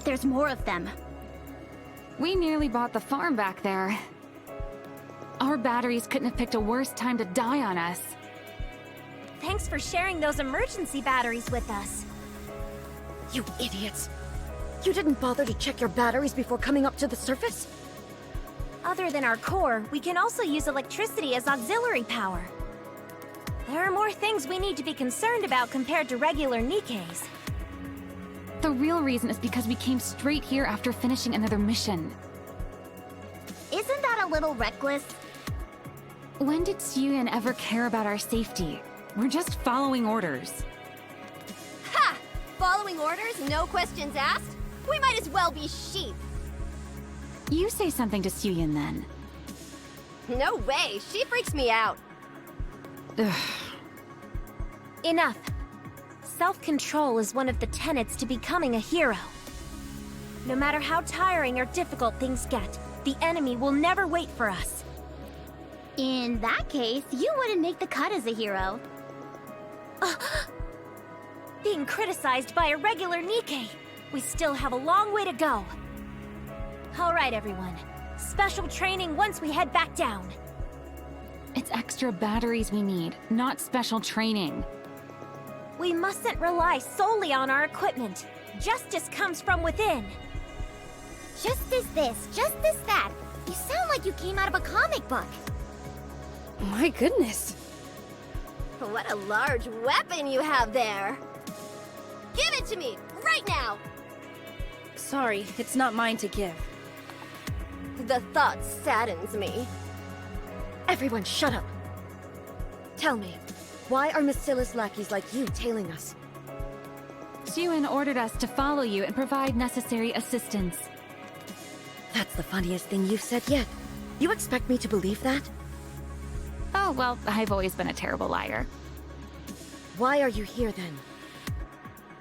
There's more of them. We nearly bought the farm back there. Our batteries couldn't have picked a worse time to die on us. Thanks for sharing those emergency batteries with us. You idiots! You didn't bother to check your batteries before coming up to the surface? Other than our core, we can also use electricity as auxiliary power. There are more things we need to be concerned about compared to regular Nikkes. The real reason is because we came straight here after finishing another mission. Isn't that a little reckless? When did Suyun ever care about our safety? We're just following orders. Ha! Following orders, no questions asked? We might as well be sheep. You say something to Suyun then. No way, she freaks me out. Ugh. Enough. Self-control is one of the tenets to becoming a hero. No matter how tiring or difficult things get, the enemy will never wait for us. In that case, you wouldn't make the cut as a hero. Being criticized by a regular Nikke. We still have a long way to go. All right, everyone. Special training once we head back down. It's extra batteries we need, not special training. We mustn't rely solely on our equipment. Justice comes from within. Justice this, justice that. You sound like you came out of a comic book. My goodness! What a large weapon you have there. Give it to me, right now! Sorry, it's not mine to give. The thought saddens me. Everyone, shut up! Tell me, why are Missila's lackeys like you tailing us? Suyun ordered us to follow you and provide necessary assistance. That's the funniest thing you've said yet. You expect me to believe that? Oh, well, I've always been a terrible liar. Why are you here then?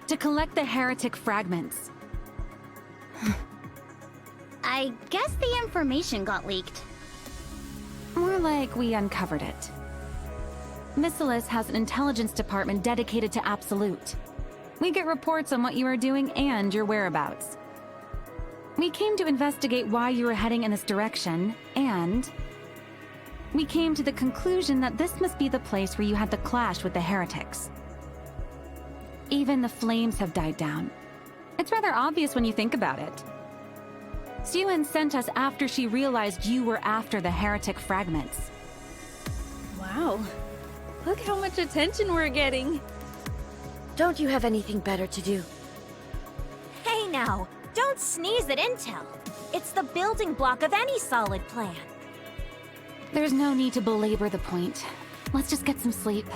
To collect the heretic fragments. I guess the information got leaked. More like we uncovered it. Missilis has an intelligence department dedicated to Absolute. We get reports on what you are doing and your whereabouts. We came to investigate why you were heading in this direction, and we came to the conclusion that this must be the place where you had the clash with the heretics. Even the flames have died down. It's rather obvious when you think about it. Suyun sent us after she realized you were after the heretic fragments. Wow. Look how much attention we're getting. Don't you have anything better to do? Hey now, don't sneeze at intel. It's the building block of any solid plan. There's no need to belabor the point. Let's just get some sleep.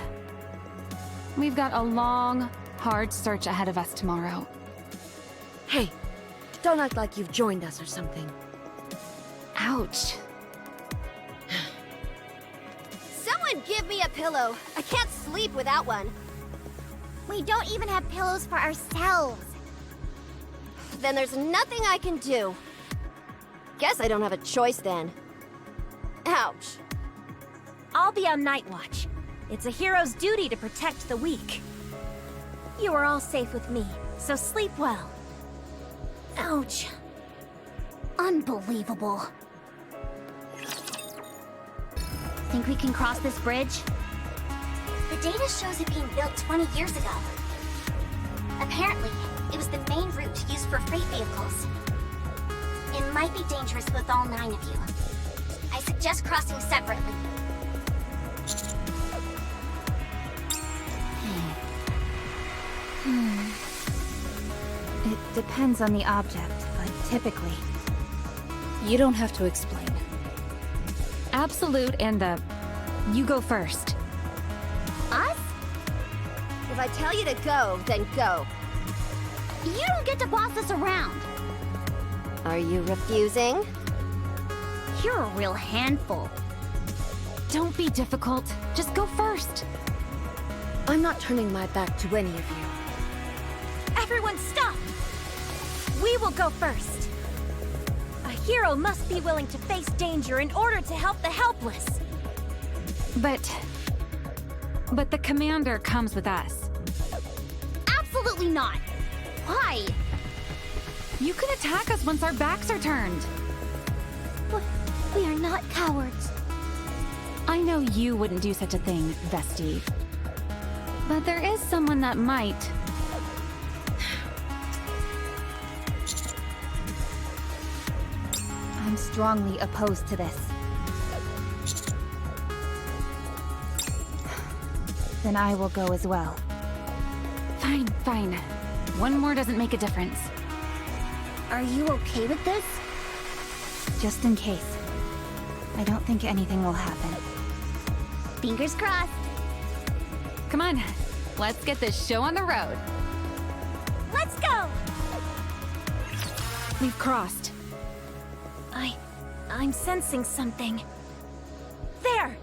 We've got a long, hard search ahead of us tomorrow. Hey, don't act like you've joined us or something. Ouch. Someone give me a pillow. I can't sleep without one. We don't even have pillows for ourselves. Then there's nothing I can do. Guess I don't have a choice then. Ouch. I'll be on night watch. It's a hero's duty to protect the weak. You are all safe with me, so sleep well. Ouch. Unbelievable. Think we can cross this bridge? The data shows it being built 20 years ago. Apparently, it was the main route used for freight vehicles. It might be dangerous with all 9 of you. I suggest crossing separately. It depends on the object, but typically... You don't have to explain. Absolute and the... You go first. Us? If I tell you to go, then go. You don't get to boss us around. Are you refusing? You're a real handful. Don't be difficult. Just go first. I'm not turning my back to any of you. Everyone stop! We will go first. A hero must be willing to face danger in order to help the helpless. But the commander comes with us. Absolutely not! Why? You can attack us once our backs are turned. We are not cowards. I know you wouldn't do such a thing, Vesti. But there is someone that might. I'm strongly opposed to this. Then I will go as well. Fine, fine. One more doesn't make a difference. Are you okay with this? Just in case. I don't think anything will happen. Fingers crossed. Come on, let's get this show on the road. Let's go! We've crossed. I'm sensing something. There!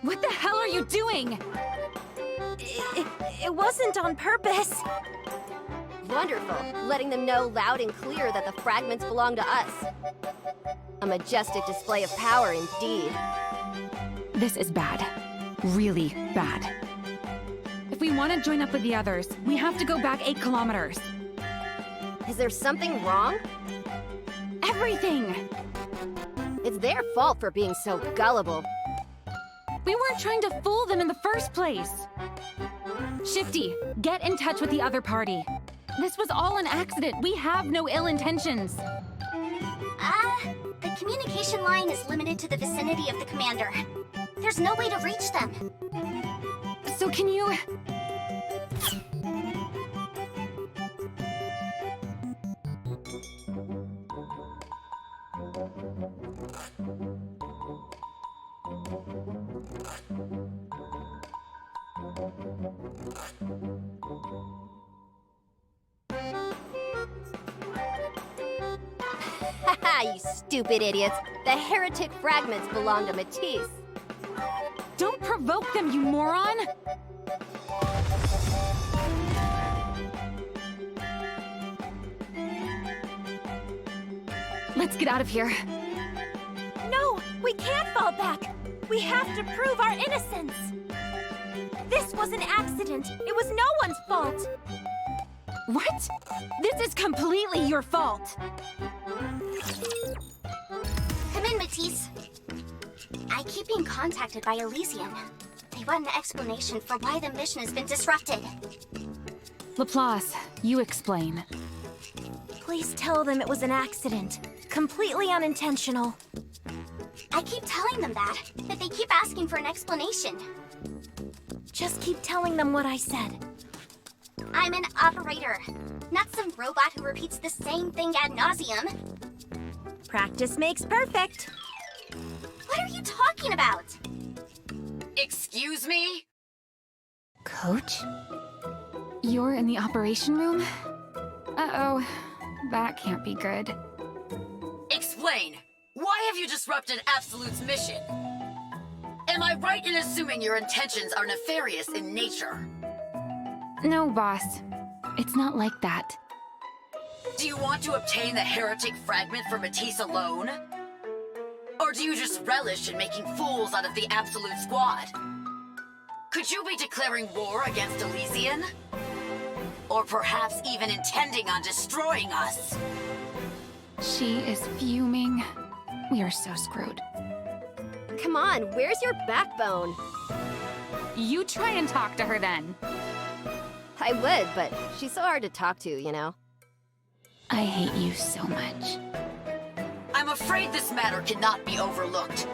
What the hell are you doing? It wasn't on purpose. Wonderful. Letting them know loud and clear that the fragments belong to us. A majestic display of power indeed. This is bad. Really bad. If we want to join up with the others, we have to go back 8 kilometers. Is there something wrong? Everything! It's their fault for being so gullible. We weren't trying to fool them in the first place. Shifty, get in touch with the other party. This was all an accident. We have no ill intentions. The communication line is limited to the vicinity of the commander. There's no way to reach them. So can you... Haha, you stupid idiots. The heretic fragments belong to Matisse. Don't provoke them, you moron! Let's get out of here. No, we can't fall back. We have to prove our innocence. This was an accident. It was no one's fault. What? This is completely your fault. Come in, Matisse. I keep being contacted by Elysian. They want an explanation for why the mission has been disrupted. Laplace, you explain. Please tell them it was an accident. Completely unintentional. I keep telling them that, but they keep asking for an explanation. Just keep telling them what I said. I'm an operator, not some robot who repeats the same thing ad nauseum. Practice makes perfect. What are you talking about? Excuse me? Coach? You're in the operation room? Uh-oh. That can't be good. Explain. Why have you disrupted Absolute's mission? Am I right in assuming your intentions are nefarious in nature? No, boss. It's not like that. Do you want to obtain the heretic fragment for Matisse alone? Or do you just relish in making fools out of the Absolute Squad? Could you be declaring war against Elysian? Or perhaps even intending on destroying us? She is fuming. We are so screwed. Come on, where's your backbone? You try and talk to her then. I would, but she's so hard to talk to, you know? I hate you so much. I'm afraid this matter cannot be overlooked.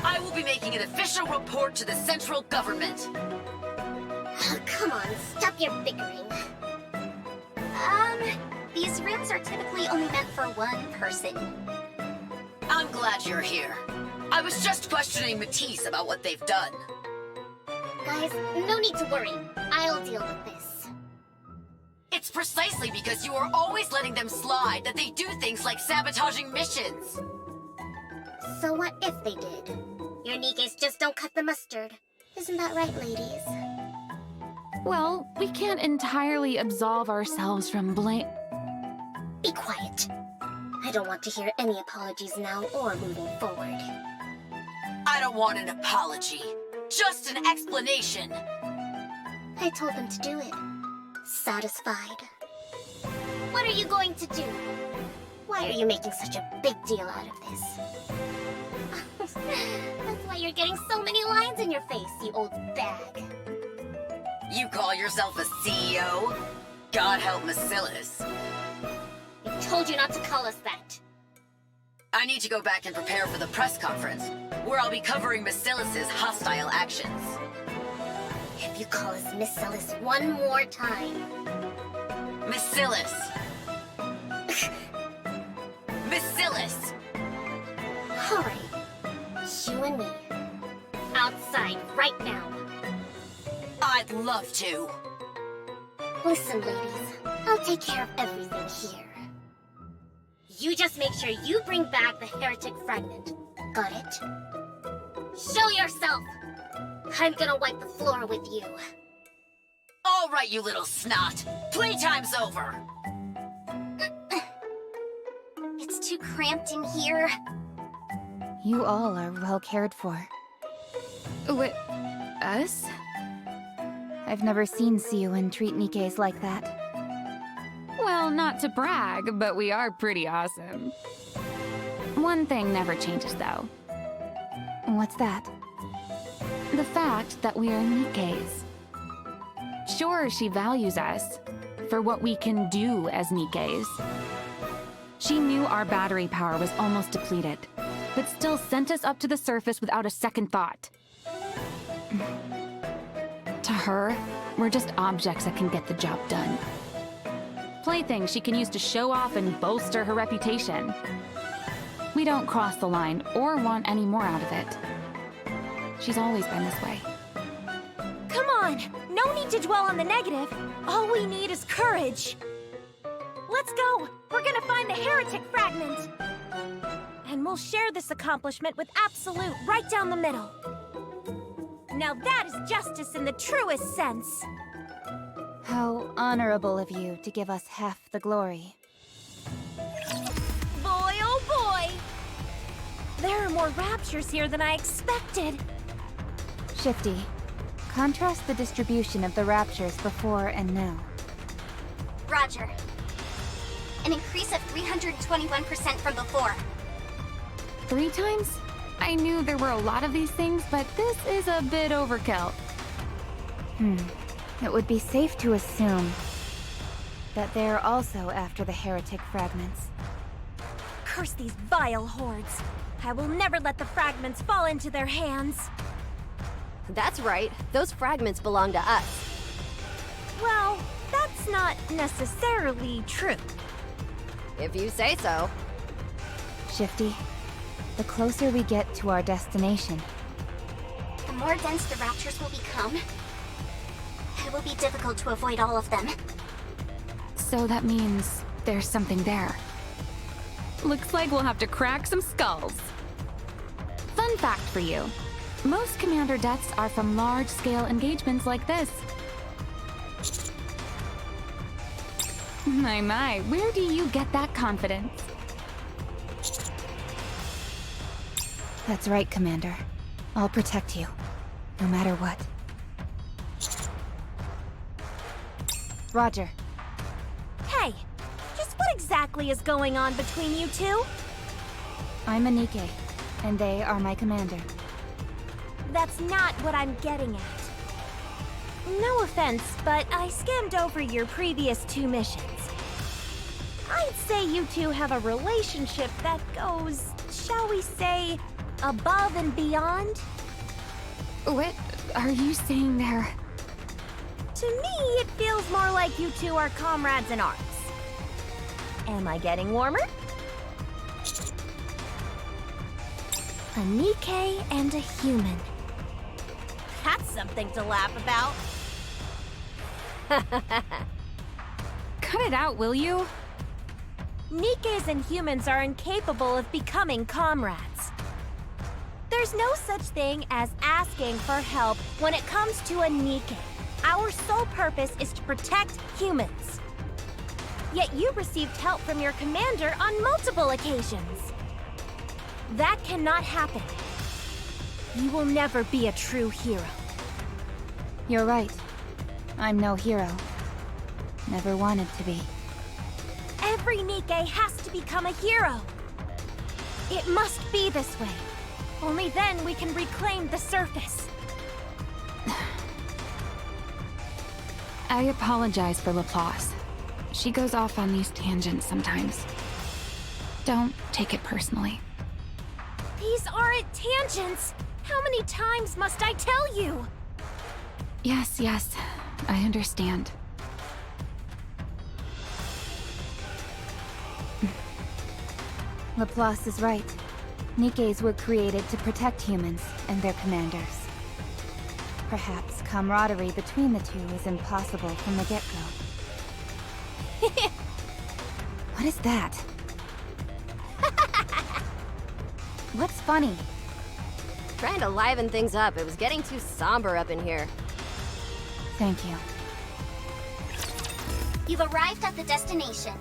I will be making an official report to the central government. Oh, come on, stop your bickering. These rooms are typically only meant for one person. I'm glad you're here. I was just questioning Matisse about what they've done. Guys, no need to worry. I'll deal with this. It's precisely because you are always letting them slide that they do things like sabotaging missions. So what if they did? Your Nikkes just don't cut the mustard. Isn't that right, ladies? Well, we can't entirely absolve ourselves from blame. Be quiet. I don't want to hear any apologies now or moving forward. I don't want an apology, just an explanation. I told them to do it. Satisfied. What are you going to do? Why are you making such a big deal out of this? That's why you're getting so many lines in your face, you old bag. You call yourself a CEO? God help Bacillus. I told you not to call us that. I need to go back and prepare for the press conference, where I'll be covering Bacillus's hostile actions. If you call us Miss Ellis one more time... Bacillus! Bacillus! Alright. You and me. Outside, right now. I'd love to. Listen, ladies. I'll take care of everything here. You just make sure you bring back the heretic fragment. Got it? Show yourself! I'm gonna wipe the floor with you. All right, you little snot. Playtime's over. It's too cramped in here. You all are well cared for. What? Us? I've never seen Siyuin treat Nikkes like that. Well, not to brag, but we are pretty awesome. One thing never changes, though. What's that? The fact that we are Nikkes. Sure, she values us for what we can do as Nikkes. She knew our battery power was almost depleted, but still sent us up to the surface without a second thought. To her, we're just objects that can get the job done. Playthings she can use to show off and bolster her reputation. We don't cross the line or want any more out of it. She's always been this way. Come on! No need to dwell on the negative. All we need is courage. Let's go! We're gonna find the heretic fragment! And we'll share this accomplishment with Absolute right down the middle. Now that is justice in the truest sense. How honorable of you to give us half the glory. Boy, oh boy! There are more raptures here than I expected. Shifty, contrast the distribution of the raptures before and now. Roger. An increase of 321% from before. 3 times? I knew there were a lot of these things, but this is a bit overkill. It would be safe to assume that they are also after the heretic fragments. Curse these vile hordes. I will never let the fragments fall into their hands. That's right. Those fragments belong to us. Well, that's not necessarily true. If you say so. Shifty, the closer we get to our destination, The more dense the raptures will become, it will be difficult to avoid all of them. So that means there's something there. Looks like we'll have to crack some skulls. Fun fact for you. Most commander deaths are from large-scale engagements like this. My, where do you get that confidence? That's right, Commander. I'll protect you, no matter what. Roger. Hey, just what exactly is going on between you two? I'm a Nikke, and they are my commander. That's not what I'm getting at. No offense, but I skimmed over your previous 2 missions. I'd say you two have a relationship that goes, shall we say, above and beyond? What are you saying there? To me, it feels more like you two are comrades in arms. Am I getting warmer? A Nikke and a human. That's something to laugh about. Cut it out, will you? Nikkes and humans are incapable of becoming comrades. There's no such thing as asking for help when it comes to a Nikke. Our sole purpose is to protect humans. Yet you received help from your commander on multiple occasions. That cannot happen. You will never be a true hero. You're right. I'm no hero. Never wanted to be. Every Nikke has to become a hero. It must be this way. Only then we can reclaim the surface. I apologize for Laplace. She goes off on these tangents sometimes. Don't take it personally. These aren't tangents. How many times must I tell you? Yes, I understand. Laplace is right. Nikkes were created to protect humans and their commanders. Perhaps camaraderie between the two is impossible from the get-go. What is that? What's funny? Trying to liven things up. It was getting too somber up in here. Thank you. You've arrived at the destination.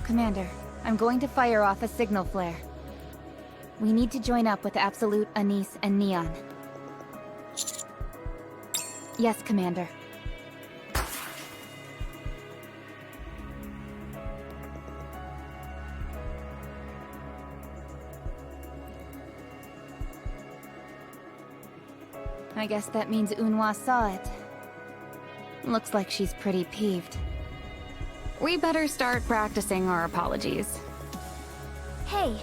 Commander, I'm going to fire off a signal flare. We need to join up with Absolute, Anise, and Neon. Yes, Commander. I guess that means Unhwa saw it. Looks like she's pretty peeved. We better start practicing our apologies. Hey,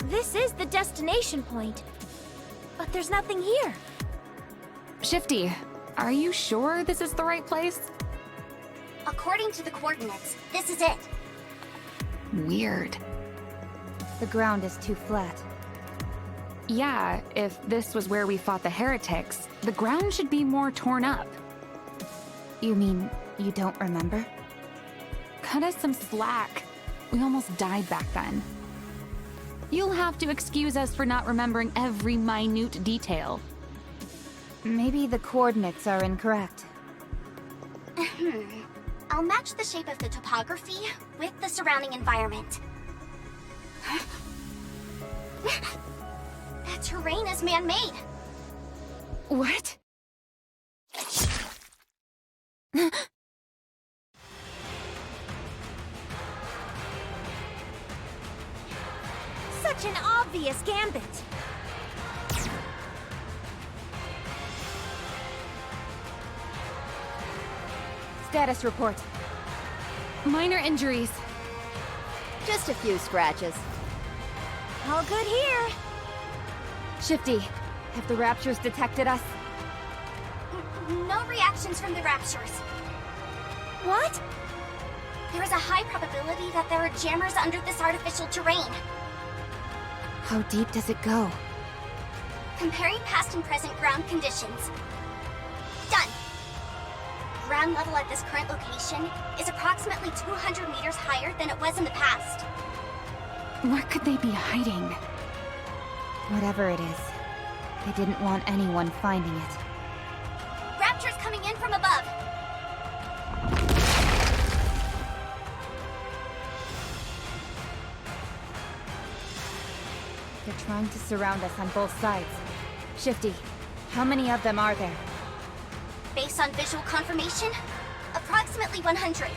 this is the destination point. But there's nothing here. Shifty, are you sure this is the right place? According to the coordinates, this is it. Weird. The ground is too flat. Yeah, if this was where we fought the heretics, the ground should be more torn up. You mean you don't remember? Cut us some slack. We almost died back then. You'll have to excuse us for not remembering every minute detail. Maybe the coordinates are incorrect. I'll match the shape of the topography with the surrounding environment. The terrain is man-made. What? Such an obvious gambit. Status report. Minor injuries. Just a few scratches. All good here. Shifty, have the Raptures detected us? No reactions from the Raptures. What? There is a high probability that there are jammers under this artificial terrain. How deep does it go? Comparing past and present ground conditions. Done. Ground level at this current location is approximately 200 meters higher than it was in the past. What could they be hiding? Whatever it is, they didn't want anyone finding it. Raptors coming in from above. They're trying to surround us on both sides. Shifty, how many of them are there? Based on visual confirmation, approximately 100.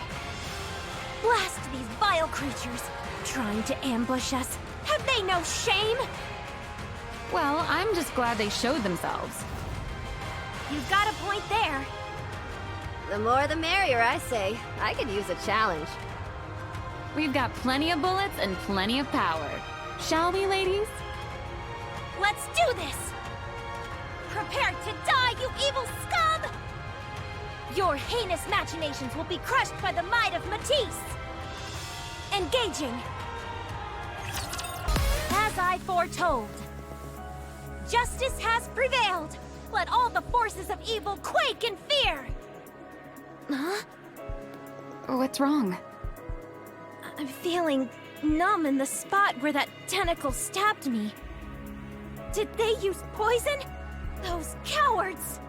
Blast these vile creatures. Trying to ambush us. Have they no shame? Well, I'm just glad they showed themselves. You've got a point there. The more the merrier, I say. I could use a challenge. We've got plenty of bullets and plenty of power. Shall we, ladies? Let's do this! Prepare to die, you evil scum! Your heinous machinations will be crushed by the might of Matisse! engaging! As I foretold, justice has prevailed! Let all the forces of evil quake in fear! Huh? What's wrong? I'm feeling numb in the spot where that tentacle stabbed me. Did they use poison? Those cowards!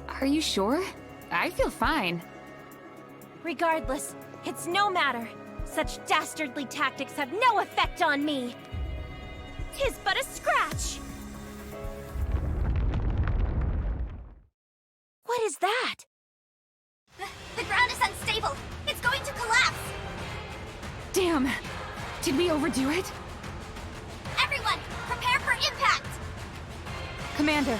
Are you sure? I feel fine. Regardless, it's no matter. Such dastardly tactics have no effect on me. 'Tis but a scratch! What is that? The ground is unstable. It's going to collapse. Damn! Did we overdo it? Everyone, prepare for impact. Commander,